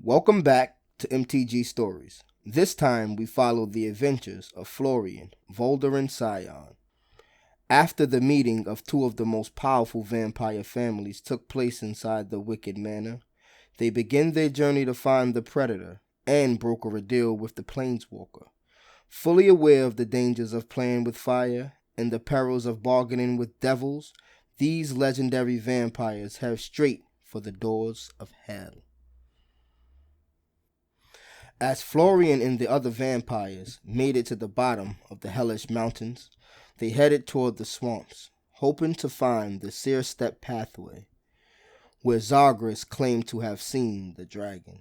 Welcome back to MTG Stories. This time we follow the adventures of Florian, Voldaren Scion. After the meeting of two of the most powerful vampire families took place inside the Wicked Manor, they begin their journey to find the Predator and broker a deal with the Planeswalker. Fully aware of the dangers of playing with fire and the perils of bargaining with devils, these legendary vampires head straight for the doors of hell. As Florian and the other vampires made it to the bottom of the hellish mountains, they headed toward the swamps, hoping to find the Seer Step pathway, where Zagreus claimed to have seen the dragon.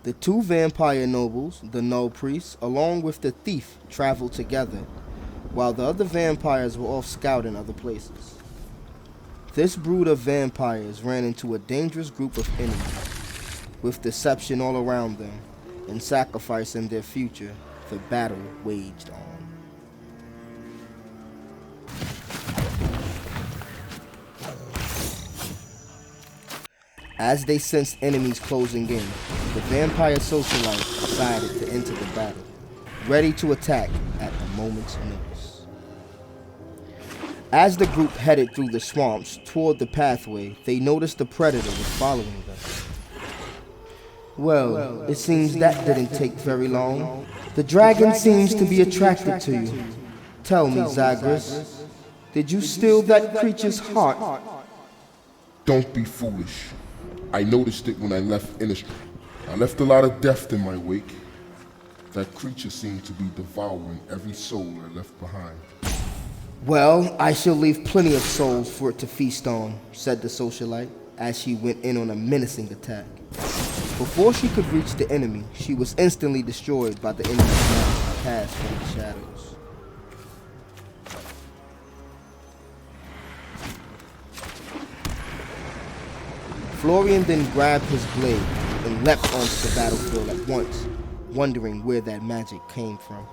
The two vampire nobles, the Null Priest, along with the thief, traveled together, while the other vampires were off scouting other places. This brood of vampires ran into a dangerous group of enemies. With deception all around them, and sacrificing their future, the battle waged on. As they sensed enemies closing in, the vampire socialite decided to enter the battle, ready to attack at a moment's notice. As the group headed through the swamps toward the pathway, they noticed the Predator was following them. Well, it seems that didn't take very long. The dragon seems to be attracted to you. Tell me, Zagreus, did you steal that creature's heart? Don't be foolish. I noticed it when I left Innistrad. I left a lot of death in my wake. That creature seemed to be devouring every soul I left behind. Well, I shall leave plenty of souls for it to feast on, said the socialite, as she went in on a menacing attack. Before she could reach the enemy, she was instantly destroyed by the enemy's magic cast from the shadows. Florian then grabbed his blade and leapt onto the battlefield at once, wondering where that magic came from.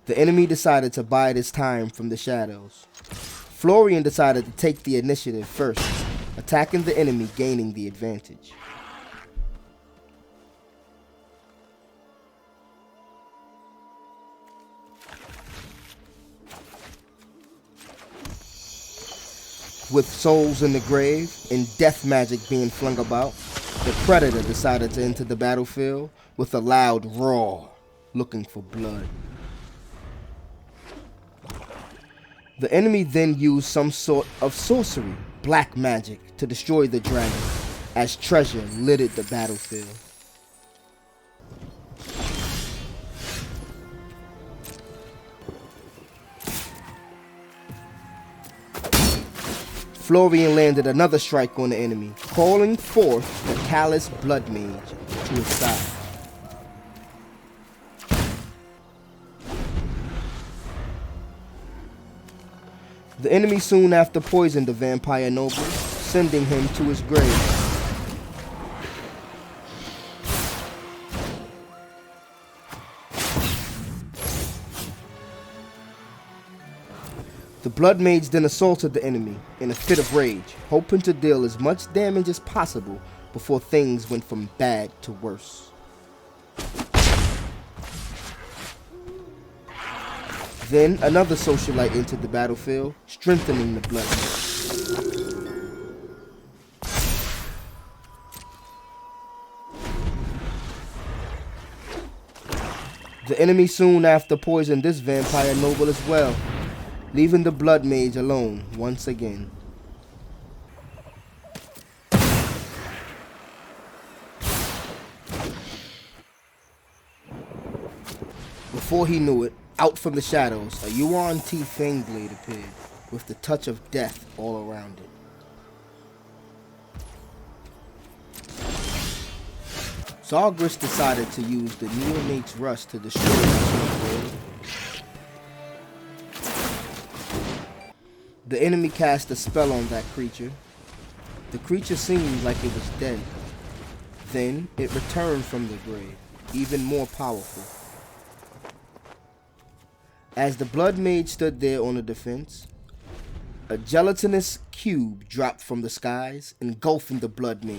The enemy decided to bide his time from the shadows. Florian decided to take the initiative first, attacking the enemy, gaining the advantage. With souls in the grave and death magic being flung about, the Predator decided to enter the battlefield with a loud roar, looking for blood. The enemy then used some sort of sorcery, black magic, to destroy the dragon, as treasure littered the battlefield. Florian landed another strike on the enemy, calling forth the callous blood mage to his side. The enemy soon after poisoned the vampire noble, sending him to his grave. The blood mage then assaulted the enemy in a fit of rage, hoping to deal as much damage as possible before things went from bad to worse. Then another socialite entered the battlefield, strengthening the blood. The enemy soon after poisoned this vampire noble as well, leaving the blood mage alone once again. Before he knew it, out from the shadows, a Yuan T Fangblade appeared, with the touch of death all around it. Zagreus decided to use the Neonate's Rust to destroy the The enemy cast a spell on that creature. The creature seemed like it was dead. Then it returned from the grave, even more powerful. As the Blood Mage stood there on the defense, a gelatinous cube dropped from the skies, engulfing the Blood Mage,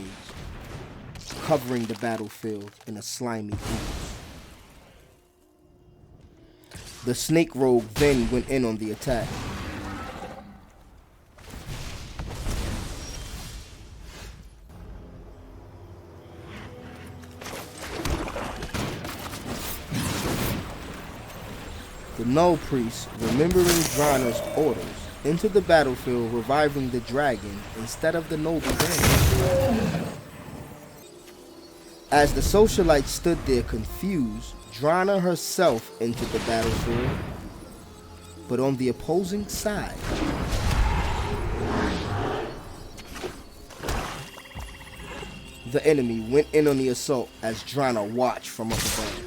covering the battlefield in a slimy ooze. The Snake Rogue then went in on the attack. The Null Priest, remembering Drana's orders, entered the battlefield, reviving the dragon instead of the noble bandit. As the socialites stood there confused, Drana herself entered the battlefield, but on the opposing side. The enemy went in on the assault as Drana watched from up above.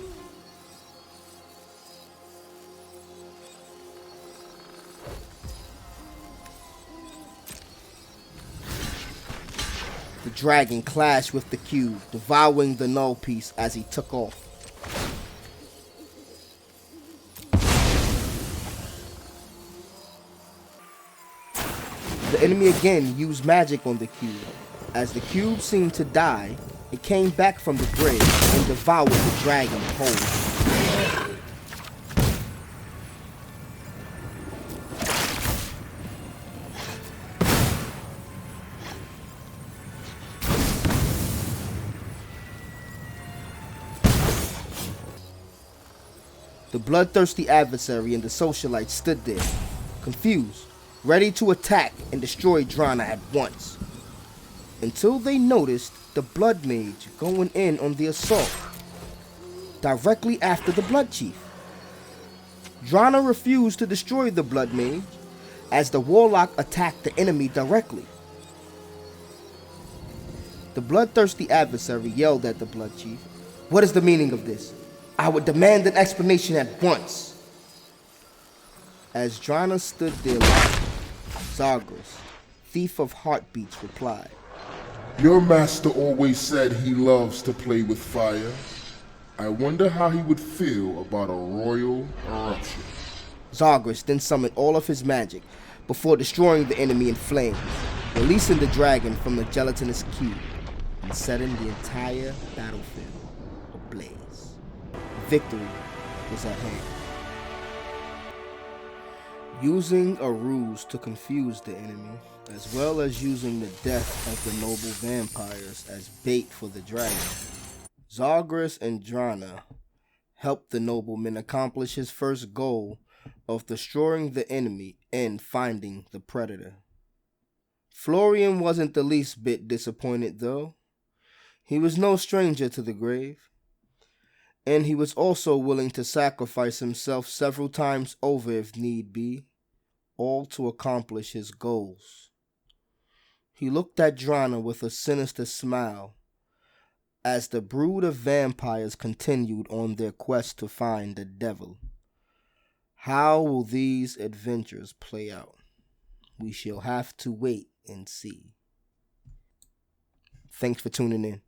The dragon clashed with the cube, devouring the null piece as he took off. The enemy again used magic on the cube. As the cube seemed to die, it came back from the grave and devoured the dragon whole. The bloodthirsty adversary and the socialite stood there, confused, ready to attack and destroy Drana at once, until they noticed the Blood Mage going in on the assault, directly after the Blood Chief. Drana refused to destroy the Blood Mage, as the Warlock attacked the enemy directly. The bloodthirsty adversary yelled at the Blood Chief, "What is the meaning of this? I would demand an explanation at once." As Drana stood there laughing, Zagreus, thief of heartbeats, replied, Your master always said he loves to play with fire. I wonder how he would feel about a royal eruption. Zagreus then summoned all of his magic before destroying the enemy in flames, releasing the dragon from the gelatinous cube and setting the entire battlefield ablaze. Victory was at hand. Using a ruse to confuse the enemy, as well as using the death of the noble vampires as bait for the dragon, Zagreus and Drana helped the nobleman accomplish his first goal of destroying the enemy and finding the predator. Florian wasn't the least bit disappointed, though. He was no stranger to the grave, and he was also willing to sacrifice himself several times over if need be, all to accomplish his goals. He looked at Drana with a sinister smile as the brood of vampires continued on their quest to find the devil. How will these adventures play out? We shall have to wait and see. Thanks for tuning in.